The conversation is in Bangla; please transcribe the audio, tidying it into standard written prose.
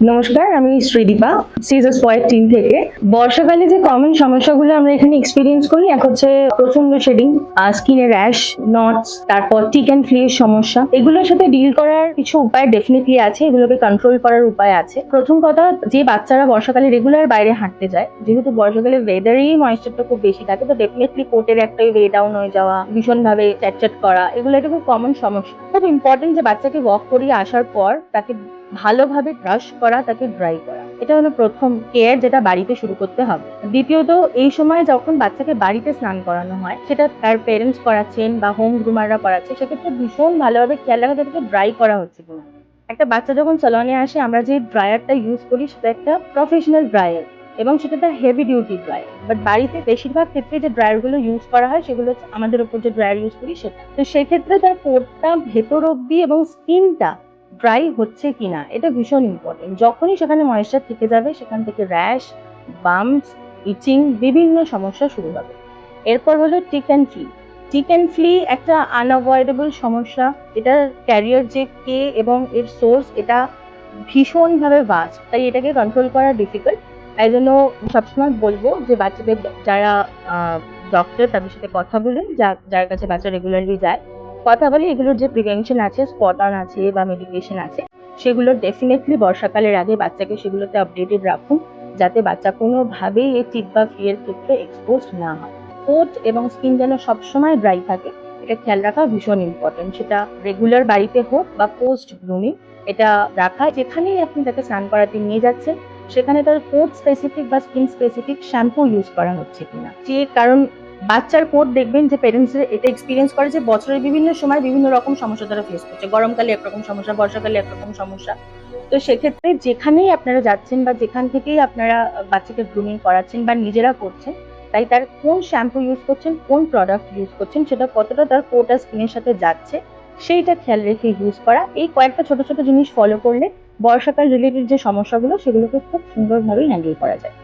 নমস্কার, আমি শ্রীদীপা সিজাস পয়েন্ট টিম থেকে। বর্ষাকালে যে কমন সমস্যাগুলো আমরা এখানে এক্সপিরিয়েন্স করি, এক হচ্ছে প্রচন্ড শেডিং, স্কিনে র্যাশ, নটস, তারপর টিক অ্যান্ড ফ্লি এর সমস্যা। এগুলোর সাথে ডিল করার কিছু উপায় ডেফিনেটলি আছে, এগুলোকে কন্ট্রোল করার উপায় আছে। প্রথম কথা, যে বাচ্চারা বর্ষাকালে রেগুলার বাইরে হাঁটতে যায়, যেহেতু বর্ষাকালে ওয়েদারেই ময়েশ্চারটা খুব বেশি থাকে, তো ডেফিনেটলি কোটের একটা ওয়ে ডাউন হয়ে যাওয়া, ভীষণভাবে চ্যাটচ্যাট করা, এগুলো একটা খুব কমন সমস্যা। খুব ইম্পর্টেন্ট যে বাচ্চাকে ওয়াক করিয়ে আসার পর তাকে ভালোভাবে ব্রাশ করা, তাকে ড্রাই করা, এটা হলো প্রথম কেয়ার যেটা বাড়িতে শুরু করতে হবে। দ্বিতীয়ত, এই সময় যখন বাচ্চাকে বাড়িতে স্নান করানো হয়, সেটা তার পেরেন্টস করাচ্ছেন বা হোম গ্রুমাররা করাচ্ছে, সেক্ষেত্রে ভীষণ ভালোভাবে খেয়াল রাখা তাদেরকে ড্রাই করা হচ্ছে কিনা। একটা বাচ্চা যখন স্যালনে আসে, আমরা যে ড্রায়ারটা ইউজ করি সেটা একটা প্রফেশনাল ড্রায়ার এবং সেটা তার হেভি ডিউটি ড্রায়ার। বাট বাড়িতে বেশিরভাগ ক্ষেত্রে যে ড্রায়ারগুলো ইউজ করা হয় সেগুলো হচ্ছে আমাদের উপর যে ড্রায়ার ইউজ করি সেটা। তো সেক্ষেত্রে তার কোটটা ভেতর অব্দি এবং স্কিনটা ড্রাই হচ্ছে কিনা, এটা ভীষণ ইম্পর্টেন্ট। যখনই সেখানে ময়েশ্চার থেকে যাবে, সেখান থেকে র্যাশ, বাম্পস, ইচিং, বিভিন্ন সমস্যা শুরু হবে। এরপর হলো tick and flea. Tick and flea একটা আনঅ্যাভয়েডেবল সমস্যা, এটার ক্যারিয়ার যে কে এবং এর সোর্স, এটা ভীষণভাবে ভাস্ট, তাই এটাকে কন্ট্রোল করা ডিফিকাল্ট। তাই জন্য সবসময় বলবো যে বাচ্চাদের যারা ডক্টর, তাদের সাথে কথা বলুন, যার কাছে বাচ্চা রেগুলারলি যায়, কথা বলে এগুলোর যে প্রিভেনশন আছে, স্পট অন আছে বা মেডিকেশন আছে, সেগুলো ডেফিনেটলি বর্ষাকালের আগে বাচ্চাকে সেগুলোতে আপডেটেড রাখুন, যাতে বাচ্চা কোনোভাবেই এই টিক বা ফ্লি এর ক্ষেত্রে এক্সপোজ না হয়। কোট এবং স্কিন যেন সবসময় ড্রাই থাকে, এটা খেয়াল রাখা ভীষণ ইম্পর্টেন্ট। সেটা রেগুলার বাড়িতে হোক বা পোস্ট গ্রুমিং, এটা রাখা। যেখানেই আপনি তাকে স্নান করাতে নিয়ে যাচ্ছেন, সেখানে তার কোট স্পেসিফিক বা স্কিন স্পেসিফিক শ্যাম্পু ইউজ করা হচ্ছে কিনা। যে কারণ বাচ্চার কোট দেখবেন যে পেরেন্টসরা এটা এক্সপিরিয়েন্স করে যে বছরের বিভিন্ন সময় বিভিন্ন রকম সমস্যা তারা ফেস করছে। গরমকালে একরকম সমস্যা, বর্ষাকালে একরকম সমস্যা। তো সেক্ষেত্রে যেখানেই আপনারা যাচ্ছেন বা যেখান থেকেই আপনারা বাচ্চাকে গ্রুমিং করাচ্ছেন বা নিজেরা করছেন, তাই তার কোন শ্যাম্পু ইউজ করছেন, কোন প্রোডাক্ট ইউজ করছেন, সেটা কতটা তার কোট আর স্কিনের সাথে যাচ্ছে, সেইটা খেয়াল রেখে ইউজ করা। এই কয়েকটা ছোট ছোট জিনিস ফলো করলে বর্ষাকাল রিলেটেড যে সমস্যাগুলো, সেগুলোকে খুব সুন্দরভাবেই হ্যান্ডেল করা যায়।